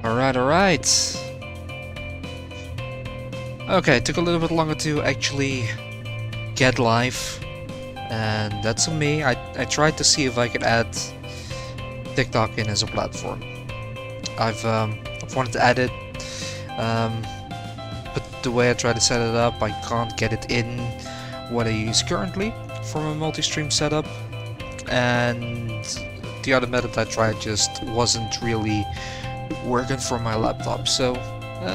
Alright. Okay, it took a little bit longer to actually get live, and that's on me. I tried to see if I could add TikTok in as a platform. I've wanted to add it, but the way I try to set it up, I can't get it in what I use currently from a multi-stream setup, and the other method I tried just wasn't really working for my laptop. So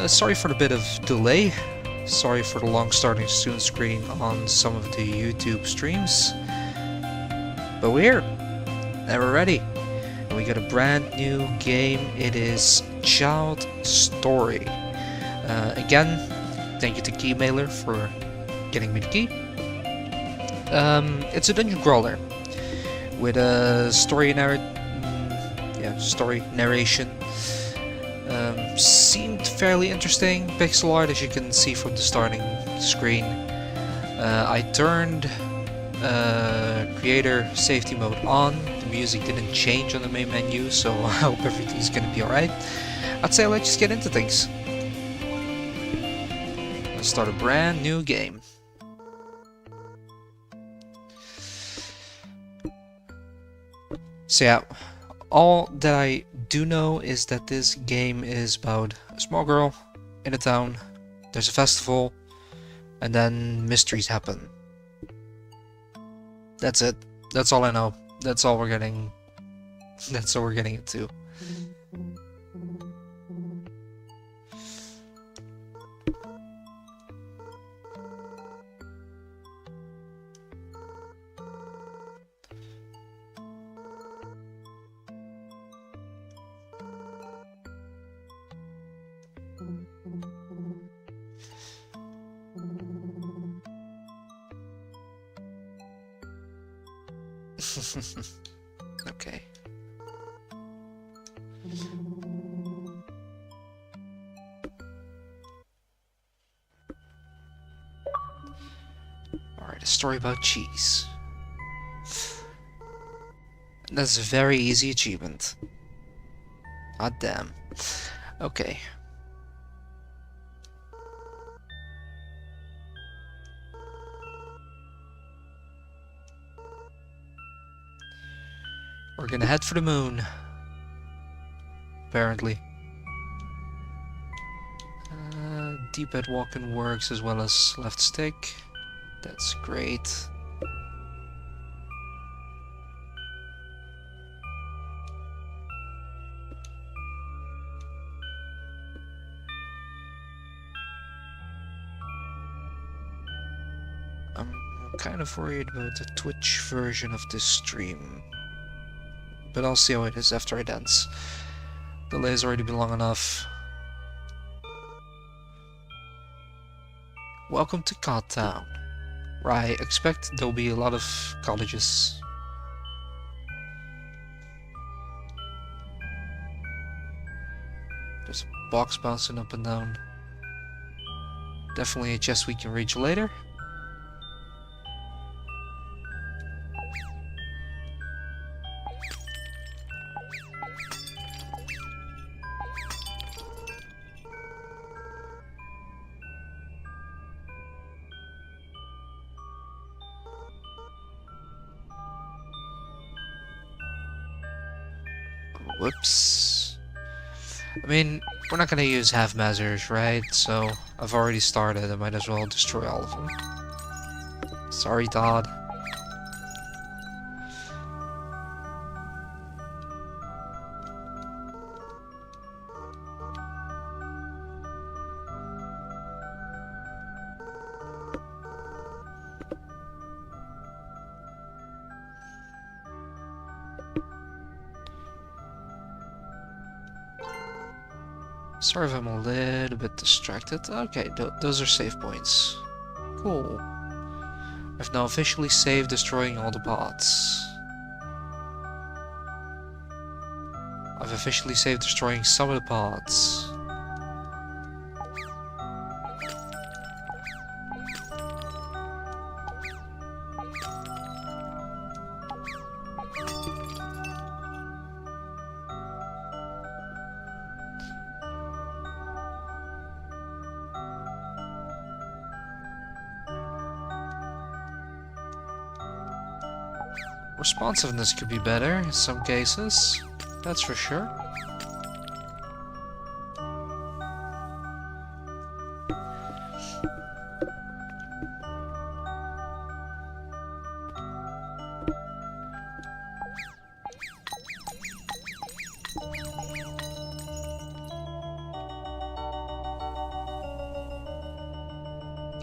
sorry for the bit of delay. Sorry for the long starting soon screen on some of the YouTube streams. But we're here, and we're ready. And we got a brand new game. It is ChildStory. Again, thank you to keymailer for getting me the key. It's a dungeon crawler with a story narration. Seemed fairly interesting. Pixel art, as you can see from the starting screen. I turned creator safety mode on. The music didn't change on the main menu, so I hope everything's gonna be alright. I'd say let's just get into things. Let's start a brand new game. So yeah, all that I do know is that this game is about a small girl in a town. There's a festival, and then mysteries happen. That's it. That's all I know. That's all we're getting. That's all we're getting into. Okay. Alright, a story about cheese. That's a very easy achievement. Hot damn. Okay. We're gonna head for the moon. Apparently. D-pad walking works as well as left stick. That's great. I'm kind of worried about the Twitch version of this stream. But I'll see how it is after I dance. The delay has already been long enough. Welcome to Cod Town, where I expect there'll be a lot of colleges. There's a box bouncing up and down. Definitely a chest we can reach later. Whoops. I mean, we're not gonna use half measures, right? So, I've already started, I might as well destroy all of them. Sorry, Todd. Sorry if I'm a little bit distracted. Okay, those are save points. Cool. I've now officially saved destroying all the pods. I've officially saved destroying some of the pods. Responsiveness could be better in some cases, that's for sure.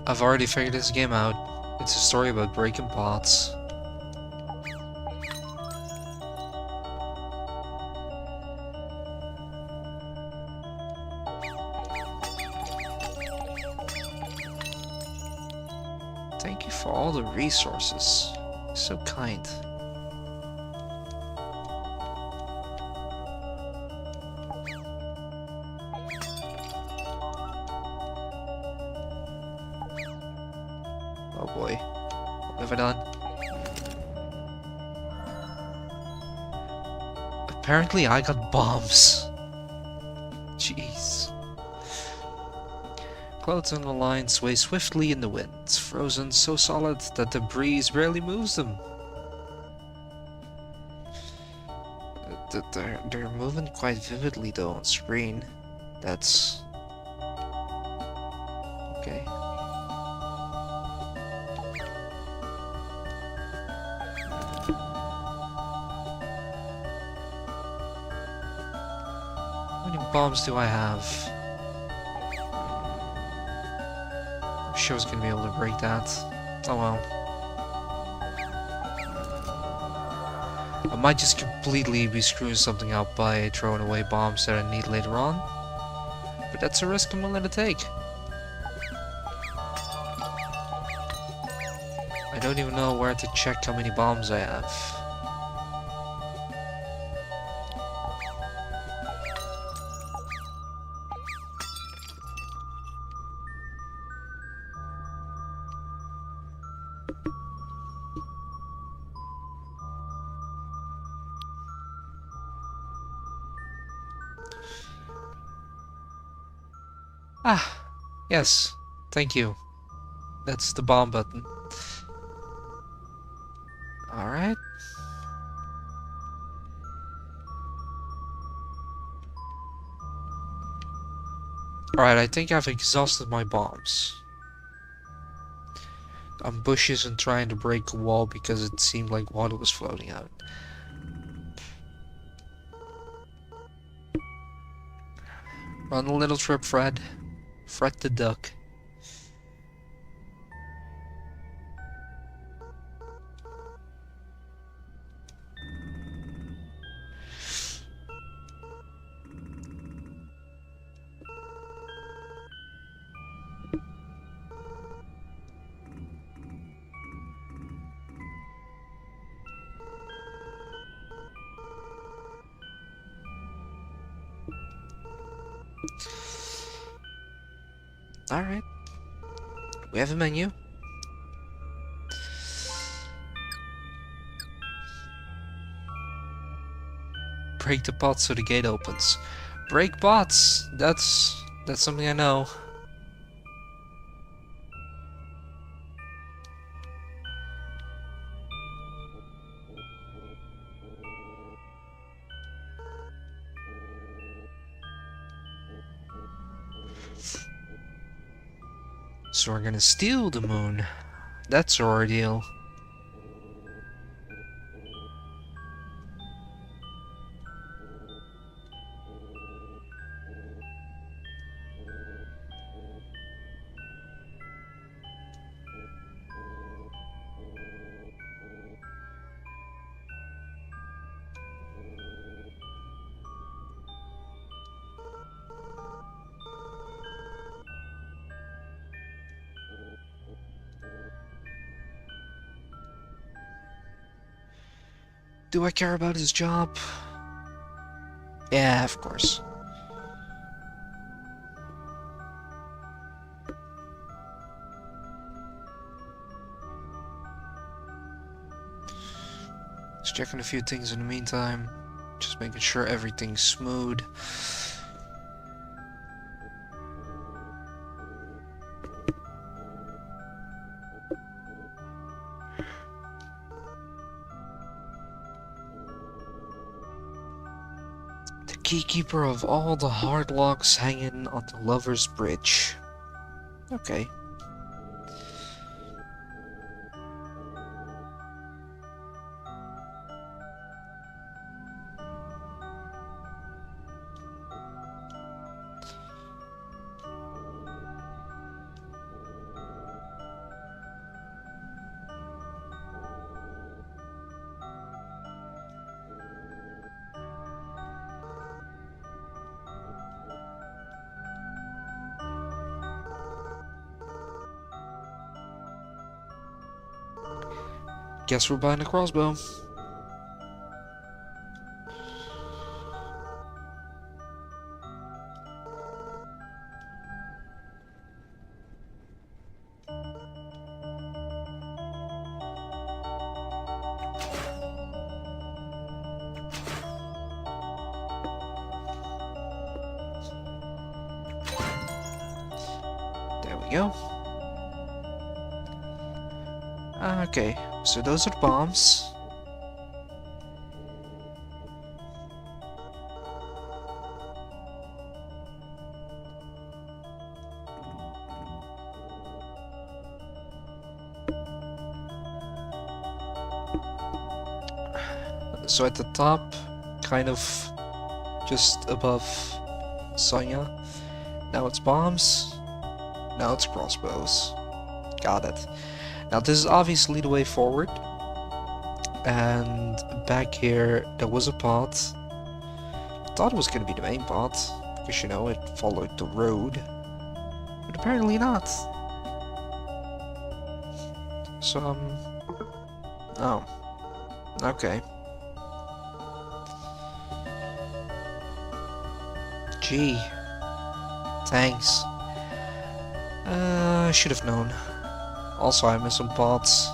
I've already figured this game out. It's a story about breaking pots. Thank you for all the resources. So kind. Oh boy. What have I done? Apparently I got bombs. Jeez. Clouds on the line sway swiftly in the wind, frozen so solid that the breeze barely moves them. They're moving quite vividly though on screen. That's... okay. How many bombs do I have? I'm sure I was gonna be able to break that. Oh well. I might just completely be screwing something up by throwing away bombs that I need later on. But that's a risk I'm willing to take. I don't even know where to check how many bombs I have. Ah, yes, thank you. That's the bomb button. Alright. Alright, I think I've exhausted my bombs. On bushes and trying to break a wall because it seemed like water was floating out. Run a little trip, Fred. Fred the duck. Alright. We have a menu. Break the pot so the gate opens. Break pots! That's something I know. So we're gonna steal the moon. That's our ordeal. Do I care about his job? Yeah, of course. Just checking a few things in the meantime. Just making sure everything's smooth. Keykeeper of all the hard locks hanging on the Lover's Bridge. Okay. Guess we're buying a crossbow. There we go. Okay, so those are the bombs. So at the top, kind of just above Sonya. Now it's bombs. Now it's crossbows. Got it. Now this is obviously the way forward. And back here there was a path. I thought it was going to be the main path, because you know, it followed the road. But apparently not. So, oh. Okay. Gee. Thanks. I should have known. Also, I missed some pots.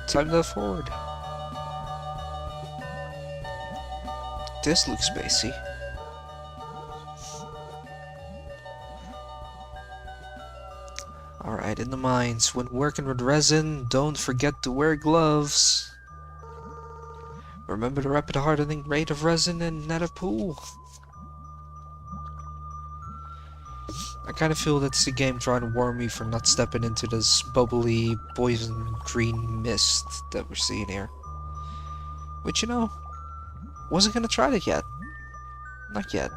Time to forward. This looks spacey. Alright, in the mines, when working with resin, don't forget to wear gloves. Remember the rapid hardening rate of resin in nether pool. I kind of feel that's the game trying to warn me for not stepping into this bubbly poison green mist that we're seeing here. Which, you know, wasn't gonna try that yet. Not yet.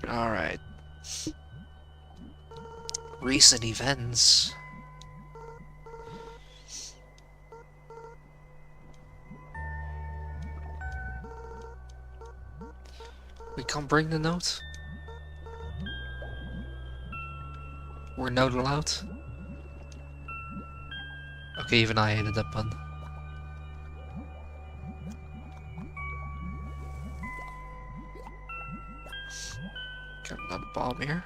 Alright. Recent events. We can't bring the note? We're not allowed? Okay, even I hated that pun. Got another bomb here.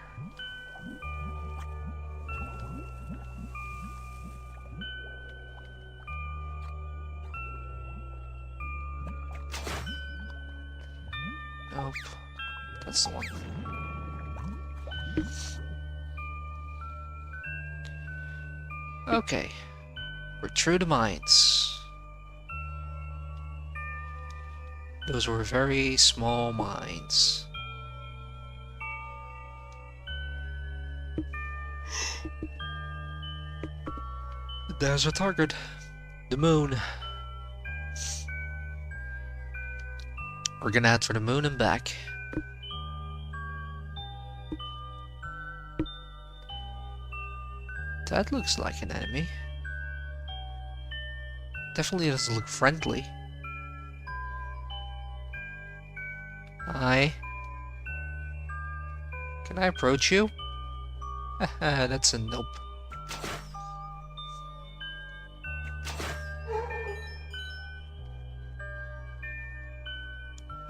Nope. That's the one. Okay. We're true to mines. Those were very small mines. There's our target. The moon. We're gonna head for the moon and back. That looks like an enemy. Definitely doesn't look friendly. Hi. Can I approach you? Haha, that's a nope.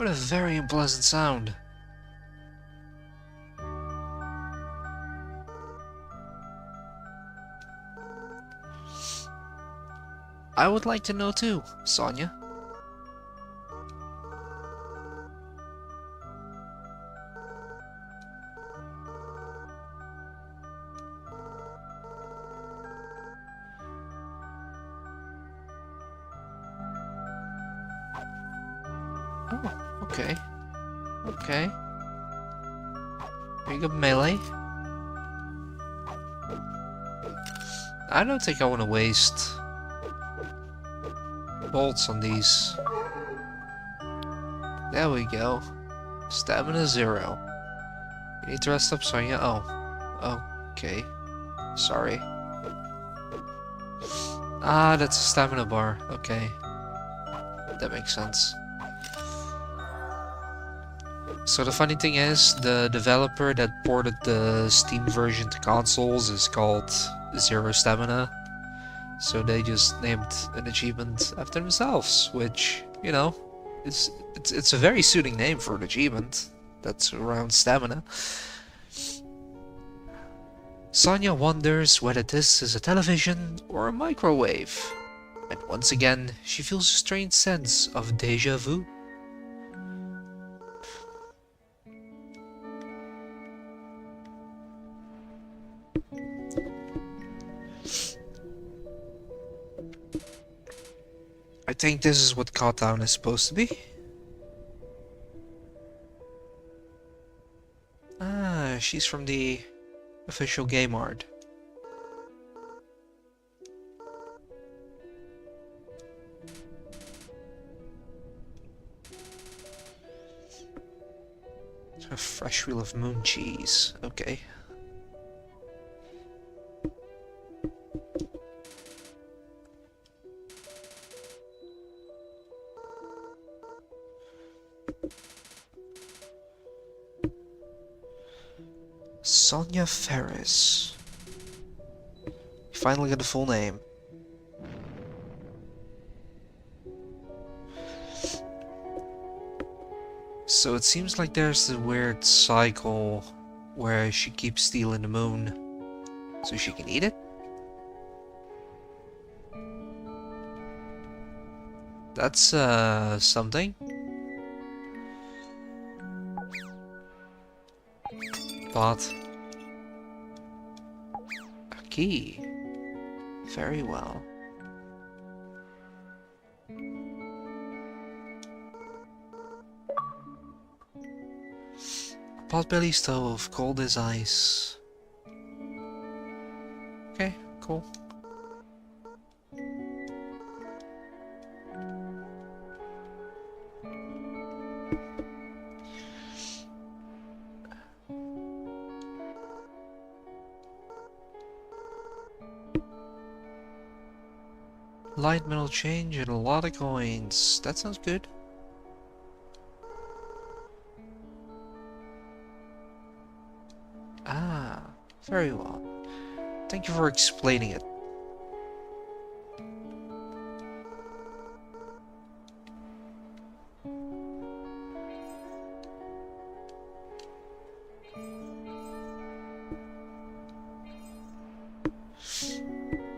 What a very unpleasant sound. I would like to know too, Sonia. Oh, okay. Okay. Here you go, melee. I don't think I want to waste bolts on these. There we go. Stamina 0. You need to rest up, Sonia. Oh. Okay. Sorry. Ah, that's a stamina bar. Okay. That makes sense. So the funny thing is, the developer that ported the Steam version to consoles is called Zero Stamina. So they just named an achievement after themselves, which, you know, it's a very suiting name for an achievement that's around stamina. Sonia wonders whether this is a television or a microwave. And once again, she feels a strange sense of déjà vu. I think this is what Cottown is supposed to be. Ah, she's from the official game art. A fresh wheel of moon cheese. Okay. Sonia Ferris. You finally got the full name. So it seems like there's a weird cycle where she keeps stealing the moon so she can eat it? That's something. But a key. Very well. Potbelly stove, cold as ice. Okay, cool. Light metal change and a lot of coins. That sounds good. Ah, very well. Thank you for explaining it.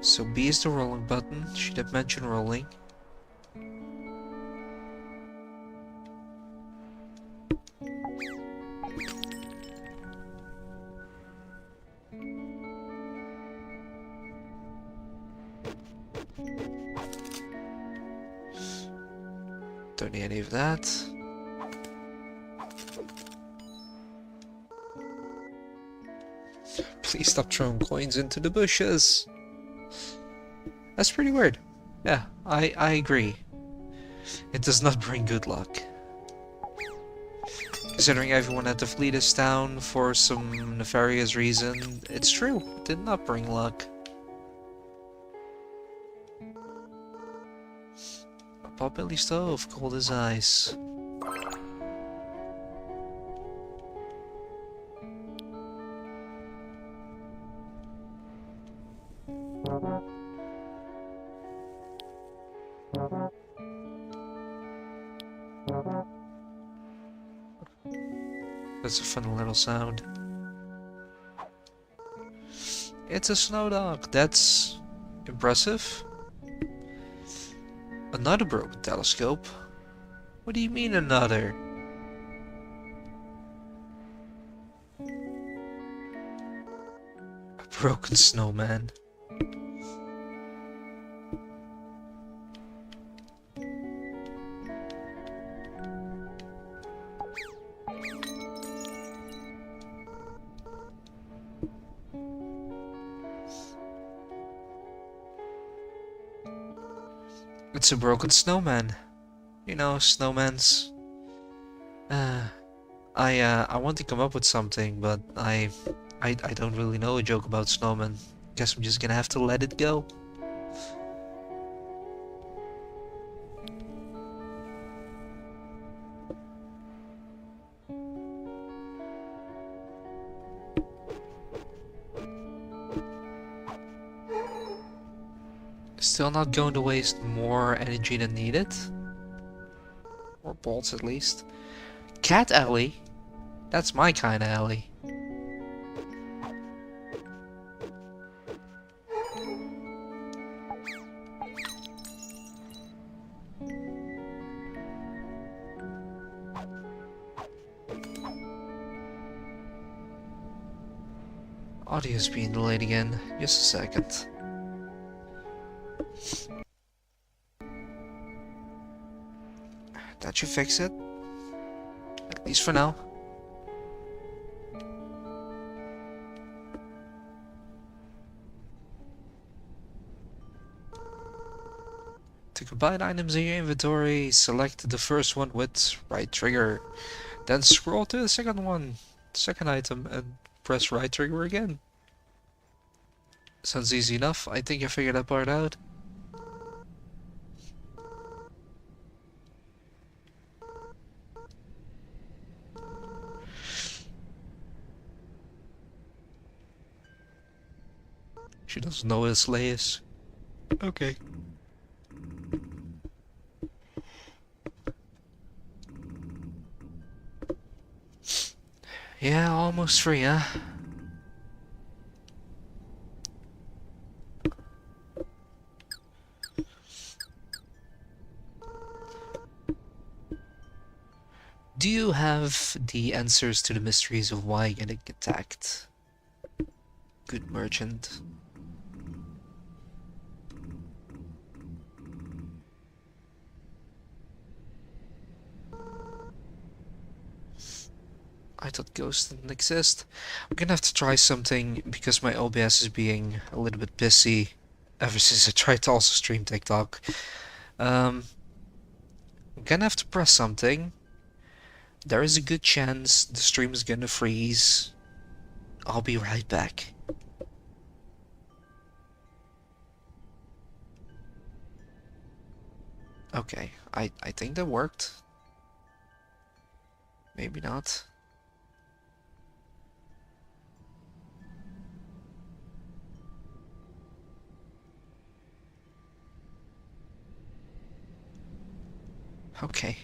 So B is the rolling button. Should have mentioned rolling. Don't need any of that. Please stop throwing coins into the bushes. That's pretty weird. Yeah, I agree. It does not bring good luck. Considering everyone had to flee this town for some nefarious reason, it's true, it did not bring luck. A potbelly stove, cold as ice. That's a fun little sound. It's a snow dog. That's impressive. Another broken telescope? What do you mean another? A broken snowman. It's a broken snowman. You know, snowmans. I want to come up with something, but I don't really know a joke about snowmen. Guess I'm just gonna have to let it go. Still not going to waste more energy than needed. Or bolts at least. Cat alley? That's my kind of alley. Audio's being delayed again. Just a second. That should fix it. At least for now. To combine items in your inventory, select the first one with right trigger. Then scroll to the second item, and press right trigger again. Sounds easy enough. I think I figured that part out. She doesn't know what a sleigh is. Okay. Yeah, almost free, huh? Do you have the answers to the mysteries of why getting attacked? Good merchant. I thought ghosts didn't exist. I'm gonna have to try something because my OBS is being a little bit pissy ever since I tried to also stream TikTok. I'm gonna have to press something. There is a good chance the stream is gonna freeze. I'll be right back. Okay, I think that worked. Maybe not. Okay.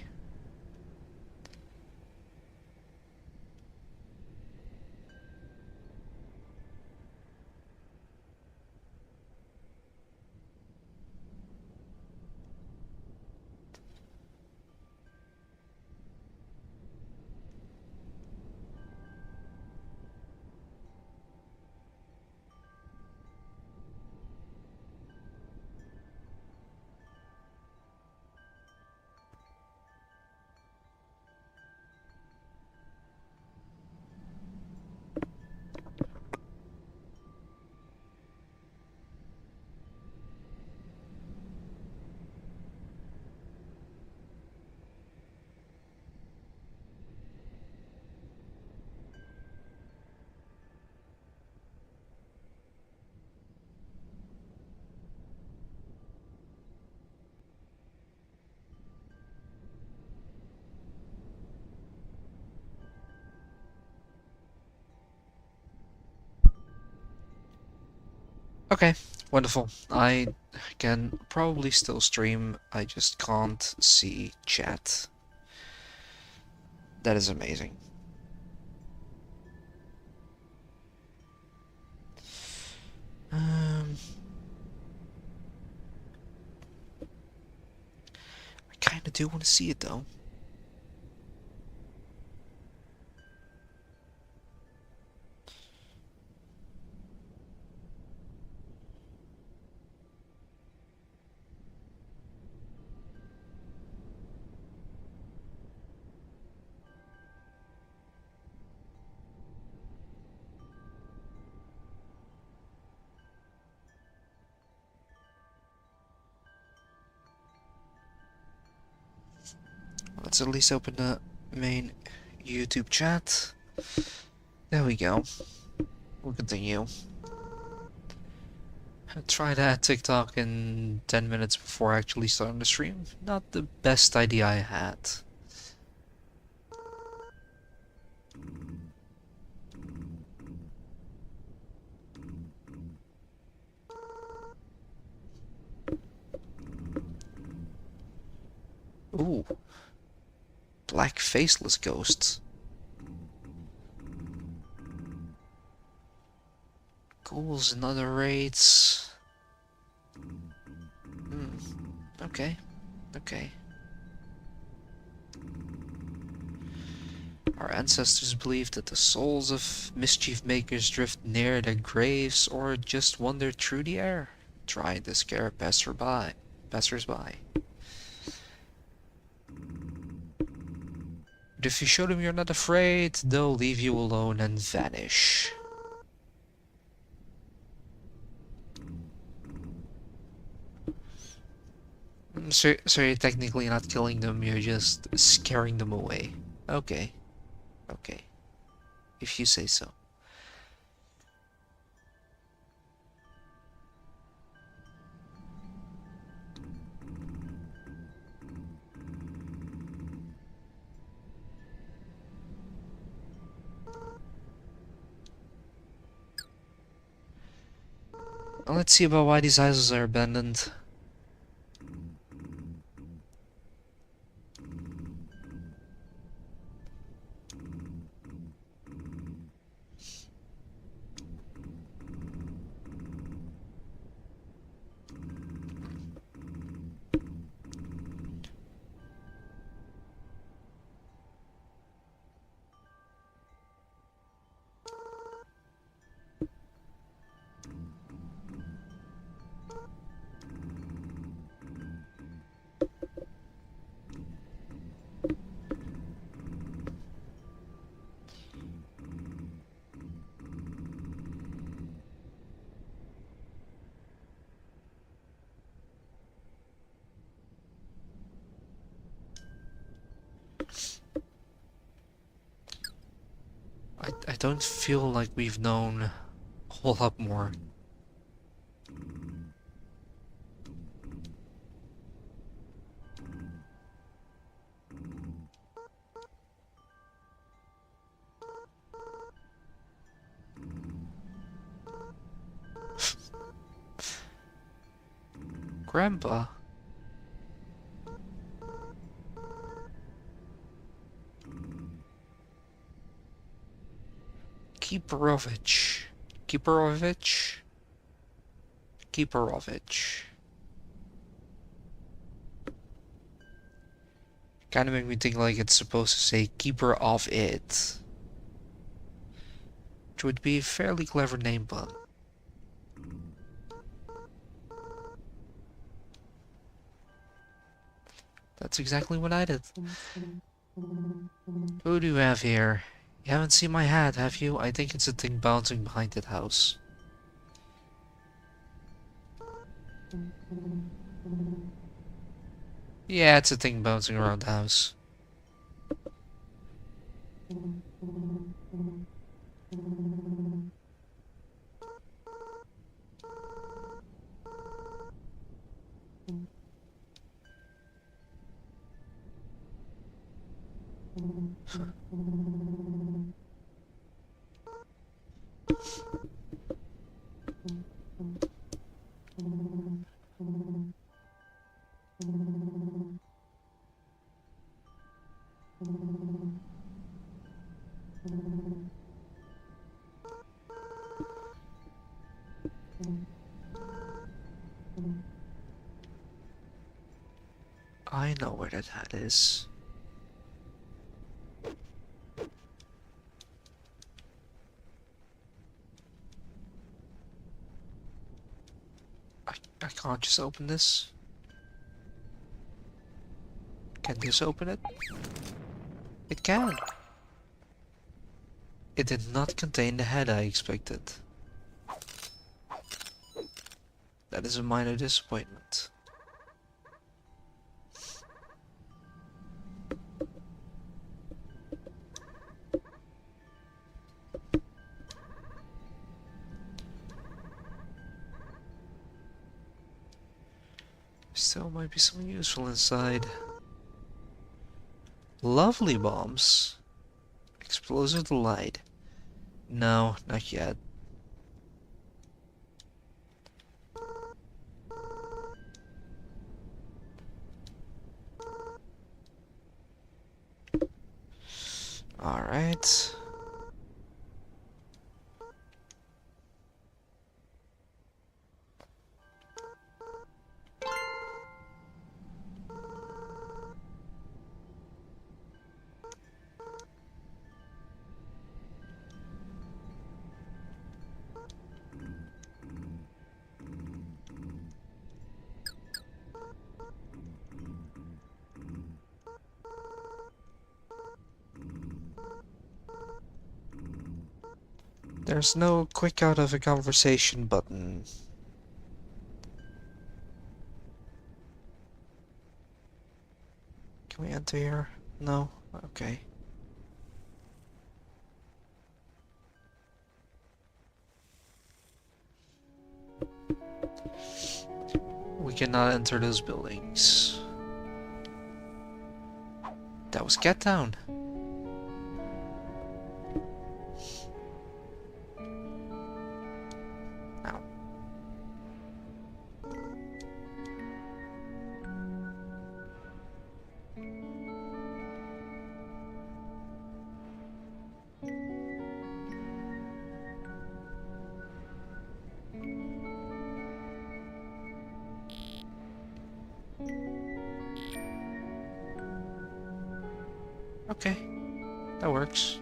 Okay, wonderful. I can probably still stream, I just can't see chat. That is amazing. I kinda do want to see it though. Let's at least open the main YouTube chat. There we go. We'll continue. I tried to add TikTok in 10 minutes before actually starting the stream. Not the best idea I had. Ooh. Black faceless ghosts. Ghouls and other raids. Okay. Okay. Our ancestors believed that the souls of mischief makers drift near their graves or just wander through the air, trying to scare passersby. But if you show them you're not afraid, they'll leave you alone and vanish. So you're technically not killing them, you're just scaring them away. Okay. Okay. If you say so. Well, let's see about why these houses are abandoned. I don't feel like we've known a whole lot more. Grandpa? Keeperovich. Keeperovich? Keeperovich. Kinda make me think like it's supposed to say keeper of it. Which would be a fairly clever name, but... That's exactly what I did. Who do you have here? You haven't seen my hat, have you? I think it's a thing bouncing behind that house. Yeah, it's a thing bouncing around the house. I know where that hat is. I can't just open this. Can this open it? It can. It did not contain the head I expected. That is a minor disappointment. Still might be something useful inside. Lovely bombs. Explosive delight. No, not yet. Alright. There's no quick out of a conversation button. Can we enter here? No? Okay. We cannot enter those buildings. That was Cat Town. Ow. Okay, that works.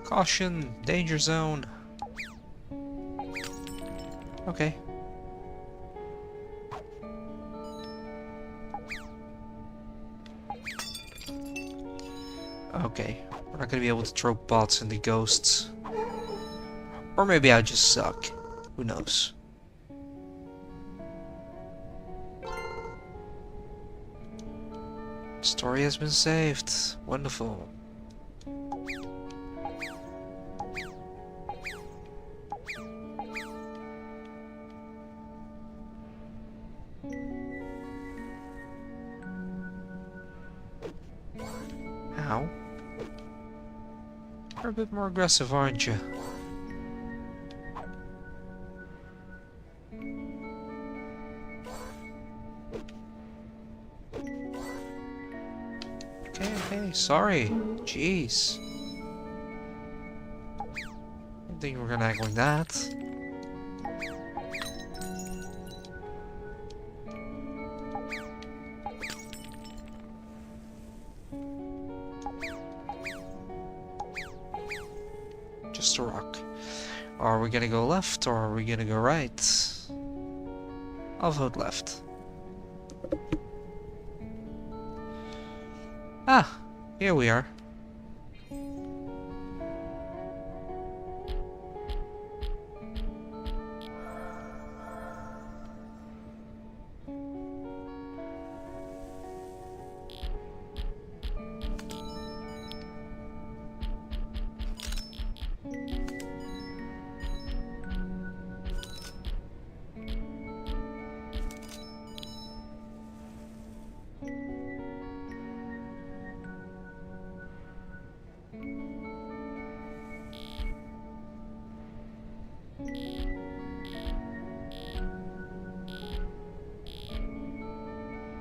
Caution, danger zone. Okay. Okay, we're not gonna be able to throw bots into ghosts. Or maybe I just suck. Who knows? Story has been saved. Wonderful. Ow. You're a bit more aggressive, aren't you? Okay, sorry. Jeez. Didn't think we were gonna act like that. Just a rock. Are we gonna go left or are we gonna go right? I'll vote left. Ah, here we are.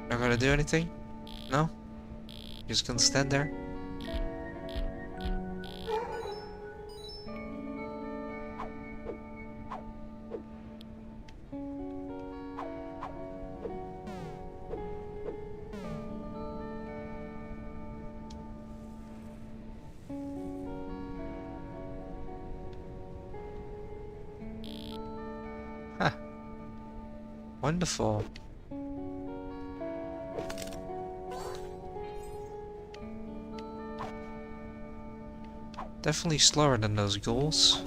Not gonna do anything? No? Just gonna stand there? Wonderful. Definitely slower than those ghouls.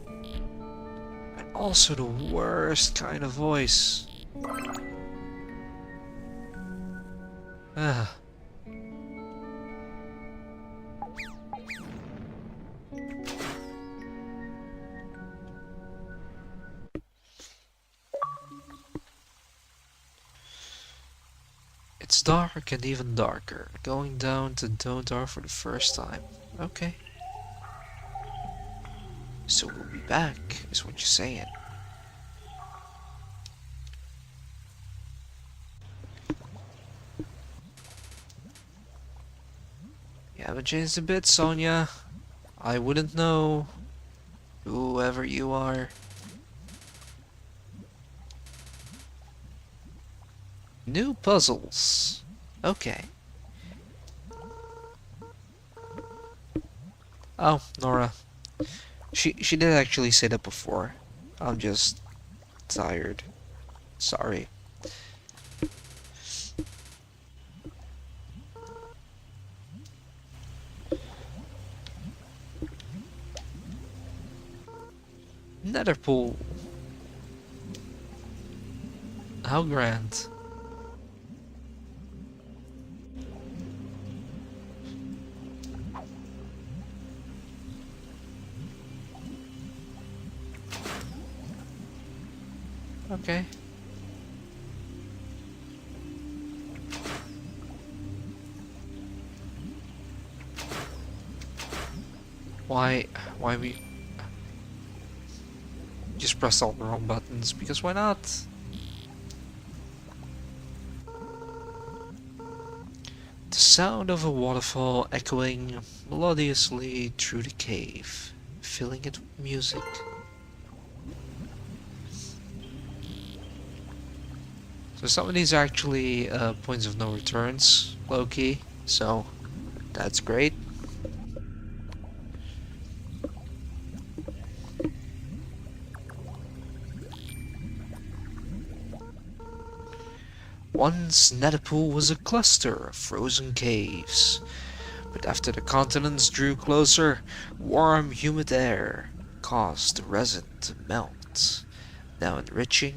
And also the worst kind of voice. Ah. It's dark and even darker. Going down to Dodar for the first time. Okay. So we'll be back, is what you're saying. You haven't changed a bit, Sonia. I wouldn't know. Whoever you are. New puzzles. Okay. Oh, Nora. She did actually say that before. I'm just tired. Sorry. Nether pool. How grand. Okay. Why we just pressed all the wrong buttons? Because why not? The sound of a waterfall echoing melodiously through the cave, filling it with music. So some of these are actually points of no returns, low-key, so that's great. Once Netherpool was a cluster of frozen caves, but after the continents drew closer, warm, humid air caused the resin to melt, now enriching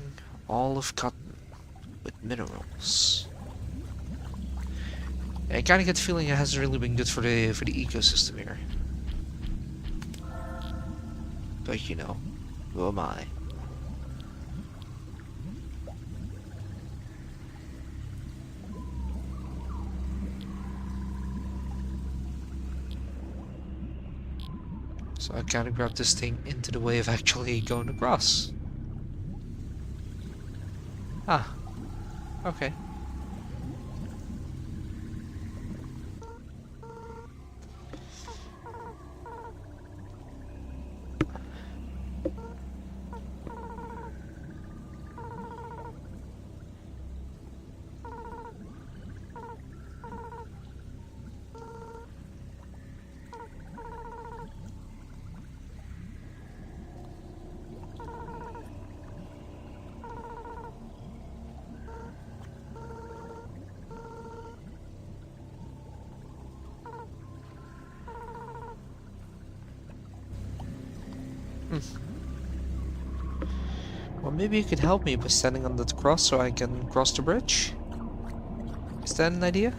all of cotton with minerals. I kinda get the feeling it hasn't really been good for the ecosystem here. But you know, who am I? So I kinda grabbed this thing into the way of actually going across. Ah, okay. Well, maybe you could help me by standing on that cross so I can cross the bridge? Is that an idea?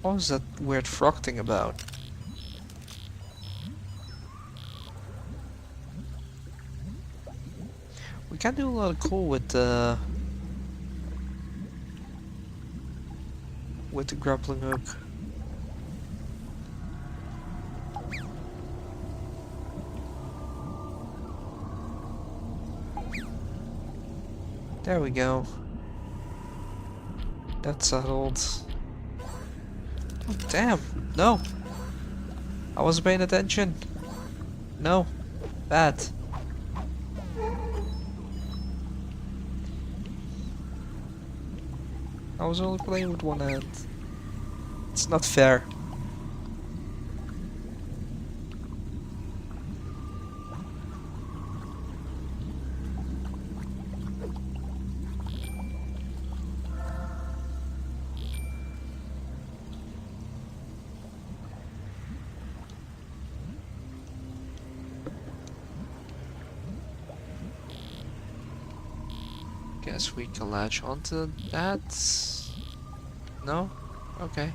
What was that weird frog thing about? We can do a lot of cool with the grappling hook. There we go. That's settled. Oh, damn! No! I wasn't paying attention. No. Bad. I was only playing with one hand. It's not fair. Guess we can latch onto that. No? Okay.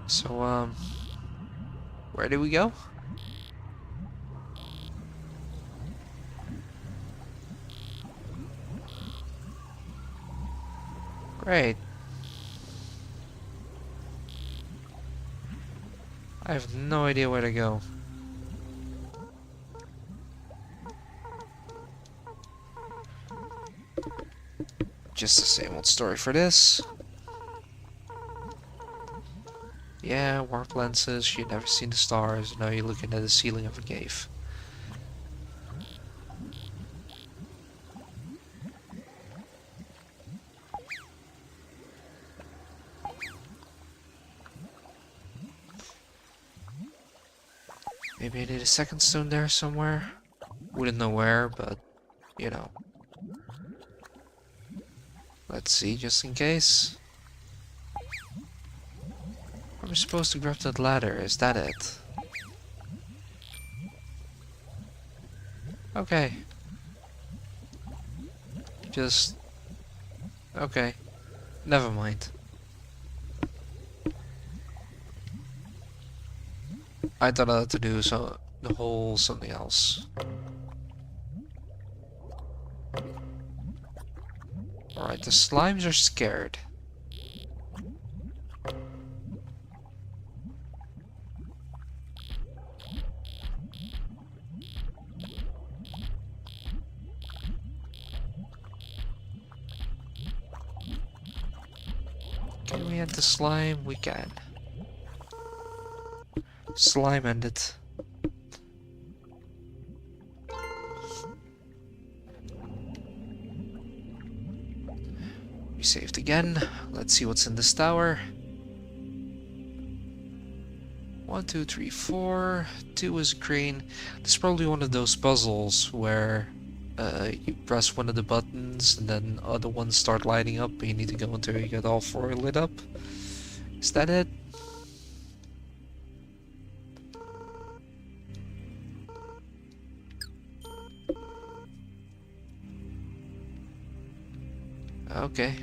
So, where do we go? Great. I have no idea where to go. Just the same old story for this. Yeah, warp lenses, you've never seen the stars, now you're looking at the ceiling of a cave. Maybe I need a second stone there somewhere. Wouldn't know where, but, you know. Let's see, just in case. I'm supposed to grab that ladder, is that it? Okay. Just... okay. Never mind. I thought I had to do the whole something else. Alright, the slimes are scared. Can we end the slime? We can. Slime ended. We saved again. Let's see what's in this tower. 1, 2, 3, 4. 2 is green. This is probably one of those puzzles where you press one of the buttons and then other ones start lighting up, but you need to go until you get all 4 lit up. Is that it? Okay.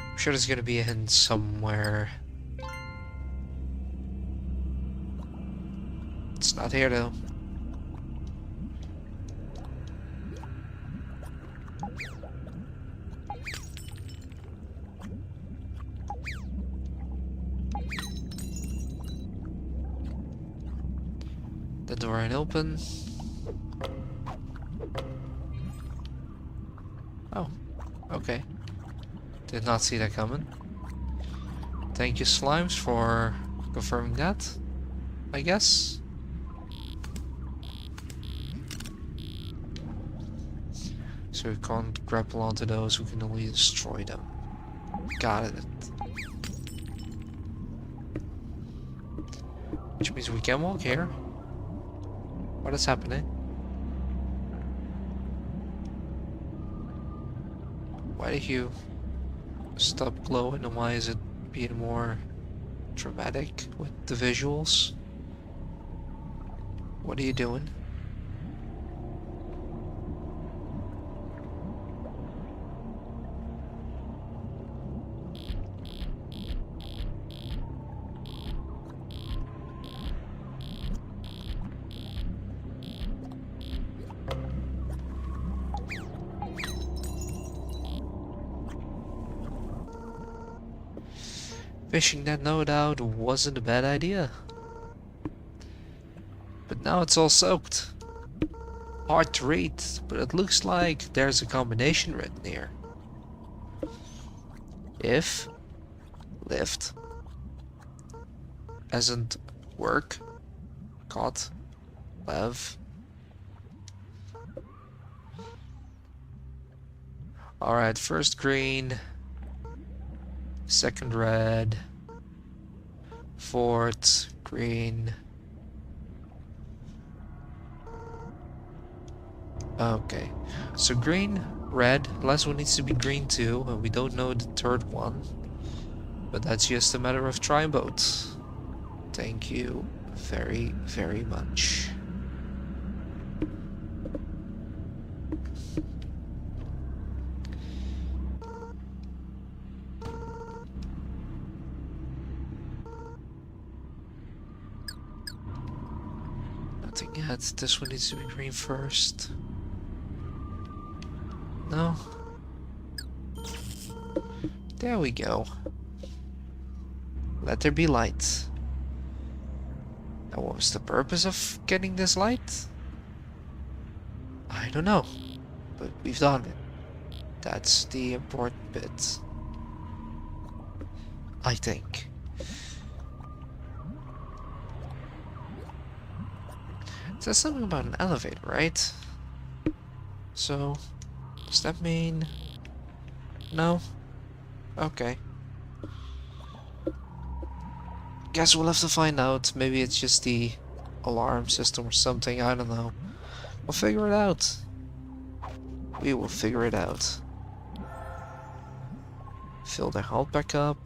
I'm sure there's gonna be a hint somewhere. It's not here though. The door ain't open. Oh, okay. Did not see that coming. Thank you, slimes, for confirming that, I guess. So we can't grapple onto those, we can only destroy them. Got it. Which means we can walk here. What is happening? Why did you stop glowing, and why is it being more dramatic with the visuals? What are you doing? Fishing that node out wasn't a bad idea. But now it's all soaked. Hard to read, but it looks like there's a combination written here. If lift hasn't work, caught, lev. Alright, first green, second red, fourth green. Okay, so green, red, last one needs to be green too, and we don't know the third one. But that's just a matter of trying both. Thank you very, very much. Nothing yet. This one needs to be green first. No? There we go. Let there be light. Now what was the purpose of getting this light? I don't know. But we've done it. That's the important bit. I think. It says something about an elevator, right? So, does that mean... No? Okay. Guess we'll have to find out. Maybe it's just the alarm system or something, I don't know. We'll figure it out. We will figure it out. Fill the health back up.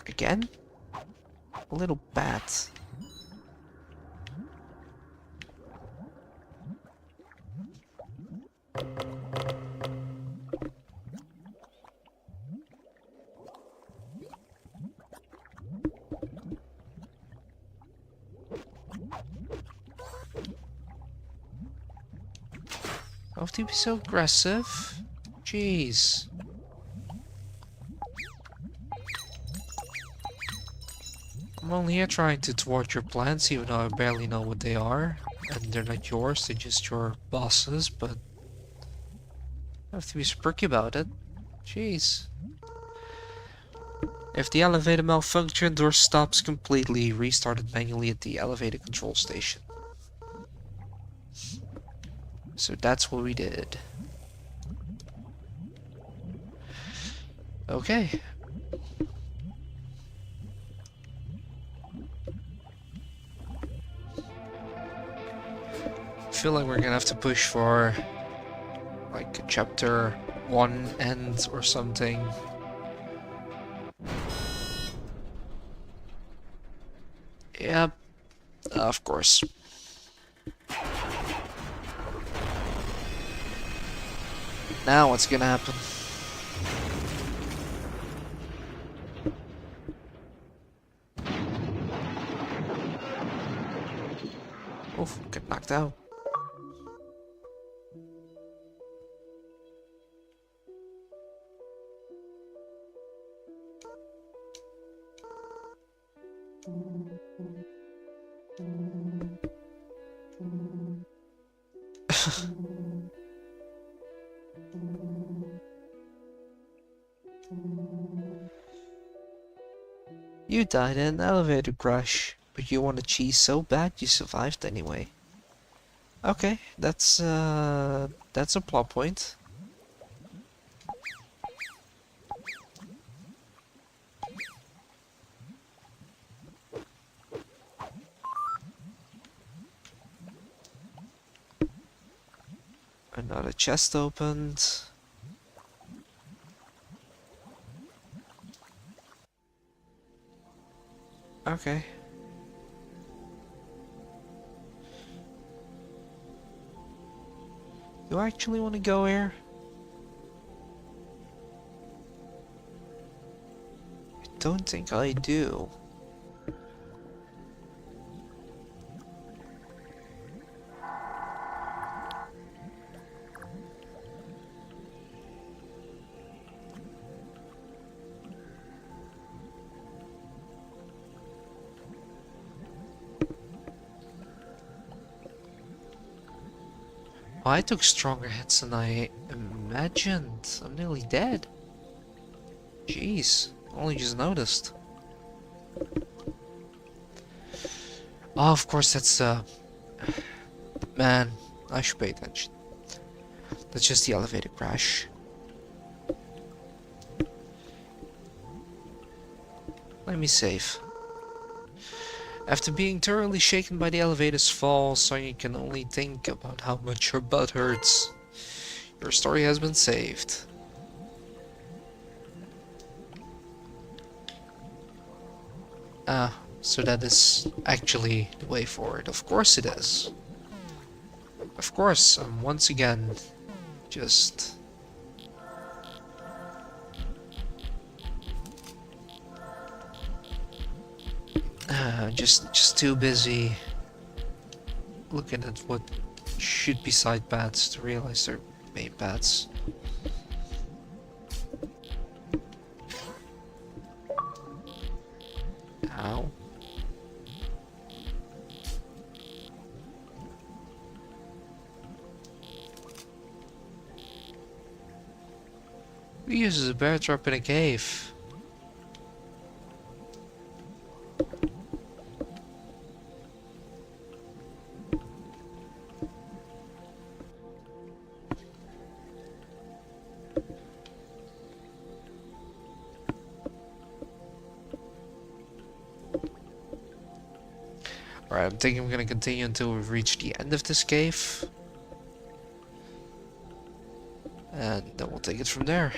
Again? A little bat. How have to be so aggressive? Jeez. I'm only here trying to thwart your plans, even though I barely know what they are. And they're not yours, they're just your bosses, but... I have to be spooky about it. Jeez. If the elevator malfunctioned or stops completely, restart it manually at the elevator control station. So that's what we did. Okay. I feel like we're gonna have to push for like a chapter 1 end or something. Yep, of course. Now what's gonna happen? Oof, get knocked out. You died in an elevator crash, but you wanted cheese so bad you survived anyway. Okay, that's a plot point. Another chest opened. Okay. Do I actually want to go here? I don't think I do. I took stronger hits than I imagined. I'm nearly dead. Jeez, only just noticed. Oh, of course, that's, man, I should pay attention. That's just the elevator crash. Let me save. After being thoroughly shaken by the elevator's fall, Sonya can only think about how much her butt hurts. Your story has been saved. Ah, so that is actually the way forward. Of course it is. Of course, I'm once again just... just too busy looking at what should be side paths to realize they're main paths. Ow. Who uses a bear trap in a cave? Alright, I'm thinking I'm gonna continue until we've reached the end of this cave. And then we'll take it from there.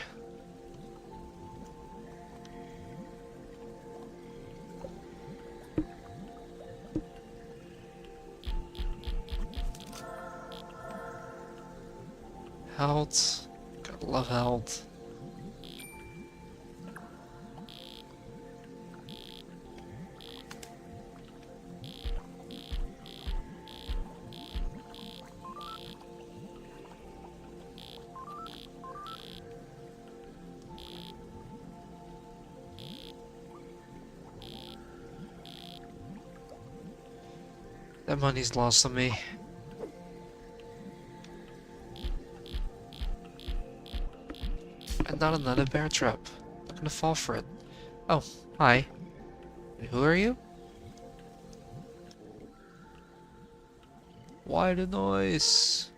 Health. Gotta love health. That money's lost on me. And not another bear trap. Not gonna fall for it. Oh, hi. And who are you? Why the noise?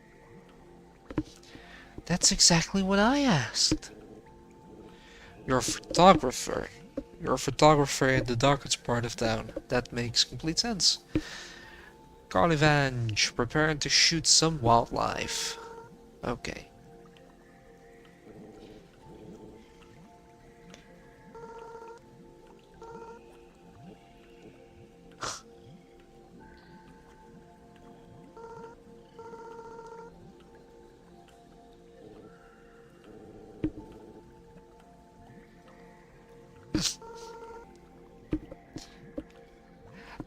That's exactly what I asked. You're a photographer. You're a photographer in the darkest part of town. That makes complete sense. Carnivenge, preparing to shoot some wildlife. Okay.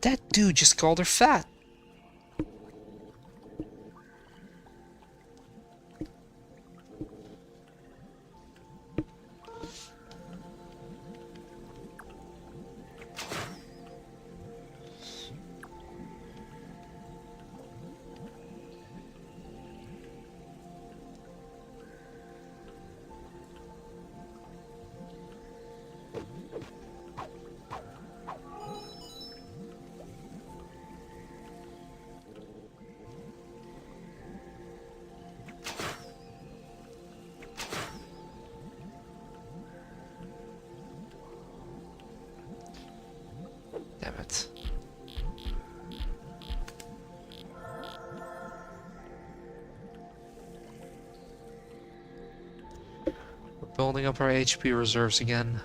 That dude just called her fat. Damn it. We're building up our HP reserves again.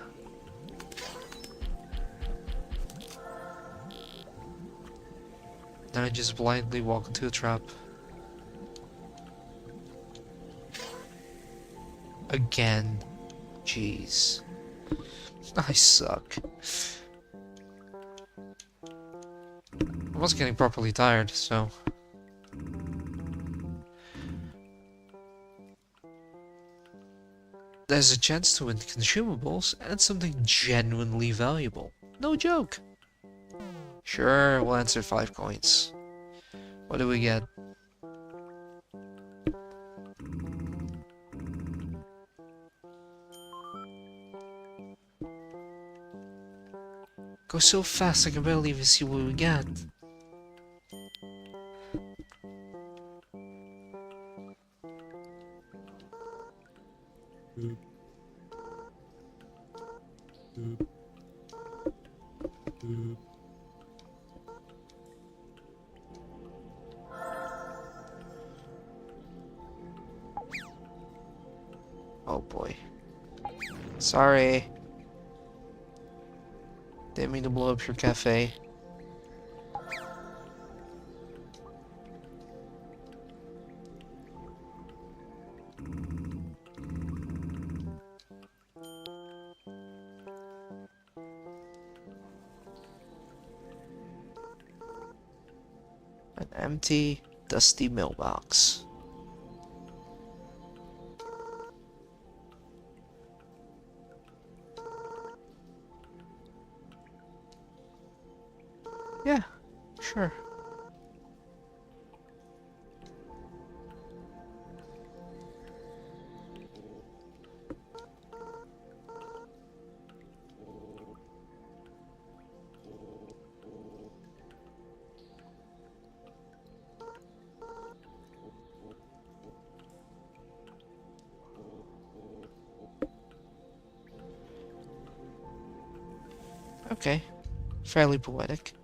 Now I just blindly walk into a trap. Again. Jeez. I suck. I was getting properly tired, so... There's a chance to win consumables and something genuinely valuable. No joke. Sure, we'll answer 5 coins. What do we get? Goes so fast I can barely even see what we get. Oh boy. Sorry. Didn't mean to blow up your cafe. An empty, dusty mailbox. Yeah, sure. Okay, fairly poetic.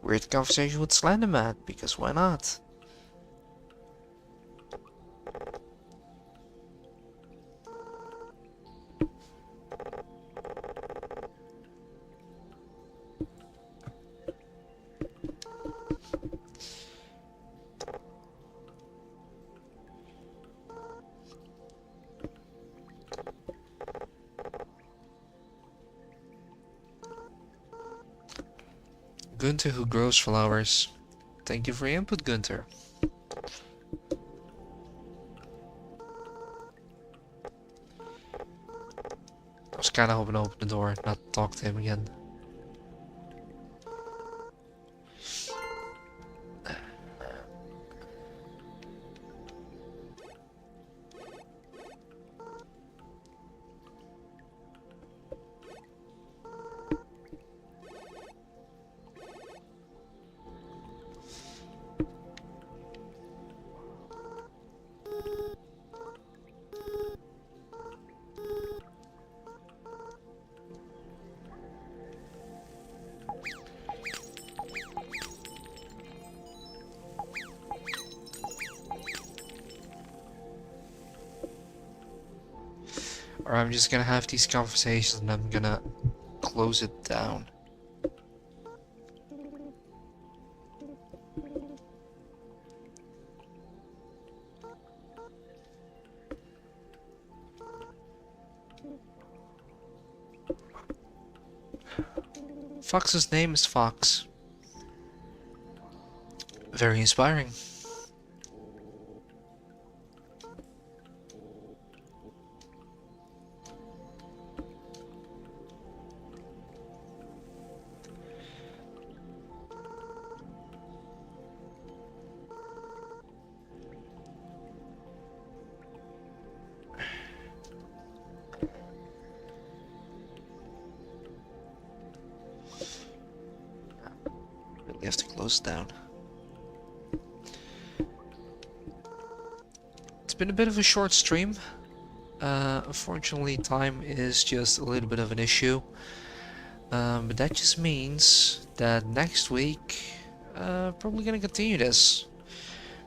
Weird conversation with Slenderman, because why not? Gunther who grows flowers. Thank you for your input, Gunther. I was kinda hoping to open the door, not talk to him again. Or I'm just gonna have these conversations and I'm gonna close it down. Fox's name is Fox. Very inspiring. Really have to close it down. It's been a bit of a short stream. Unfortunately, time is just a little bit of an issue. But that just means that next week, probably gonna continue this.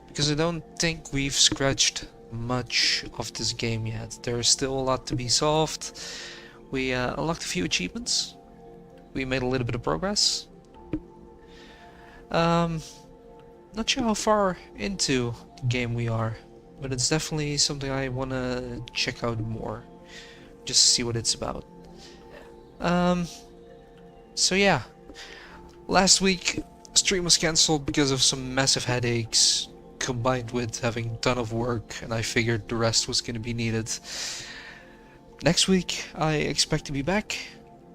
Because I don't think we've scratched much of this game yet. There's still a lot to be solved. We unlocked a few achievements. We made a little bit of progress. Not sure how far into the game we are, but it's definitely something I want to check out more, just to see what it's about. So yeah, last week stream was cancelled because of some massive headaches, combined with having a ton of work, and I figured the rest was going to be needed. Next week I expect to be back,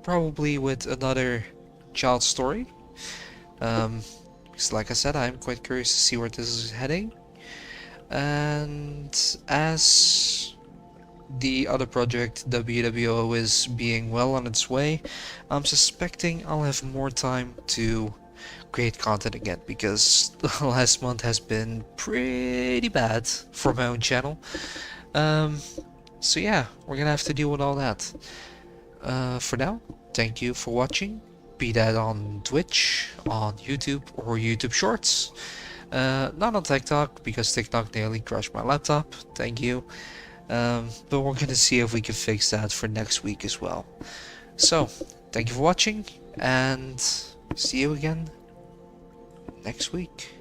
probably with another ChildStory. Because like I said, I'm quite curious to see where this is heading. And as the other project, WWO, is being well on its way, I'm suspecting I'll have more time to create content again, because last month has been pretty bad for my own channel. So yeah, we're gonna have to deal with all that. For now, thank you for watching, be that on Twitch, on YouTube, or YouTube Shorts. Not on TikTok, because TikTok nearly crashed my laptop, thank you. But we're gonna see if we can fix that for next week as well. So, thank you for watching, and see you again next week.